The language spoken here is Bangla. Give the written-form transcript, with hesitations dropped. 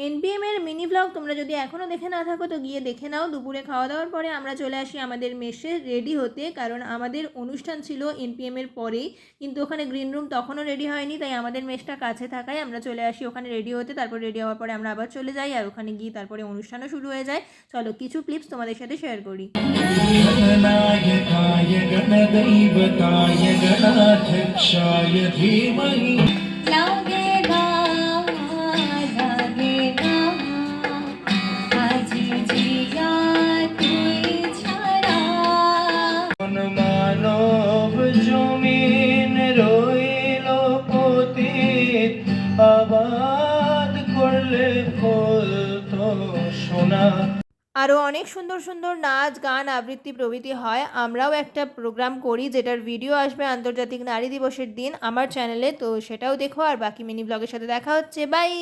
এনপিএম এর মিনি ব্লগ তোমরা যদি এখনও দেখে না থাকো তো গিয়ে দেখে নাও। দুপুরে খাওয়া দাওয়ার পরে আমরা চলে আসি আমাদের মেসে রেডি হতে, কারণ আমাদের অনুষ্ঠান ছিল এনপিএম এর পরেই, কিন্তু ওখানে গ্রিন রুম তখনও রেডি হয়নি, তাই আমাদের মেসটা কাছে থাকায় আমরা চলে আসি ওখানে রেডি হতে। তারপর রেডি হওয়ার পরে আমরা আবার চলে যাই, আর ওখানে গিয়ে তারপরে অনুষ্ঠানও শুরু হয়ে যায়। চলো কিছু ক্লিপস তোমাদের সাথে শেয়ার করি। মানব জমিন রইল পতিত, আবাদ করলে ফুল তো সোনা। আরও অনেক সুন্দর সুন্দর নাচ গান আবৃত্তি প্রভৃতি হয়। আমরাও একটা প্রোগ্রাম করি যেটার ভিডিও আসবে আন্তর্জাতিক নারী দিবসের দিন আমার চ্যানেলে, তো সেটাও দেখো। আর বাকি মিনি ব্লগের সাথে দেখা হচ্ছে, বাই।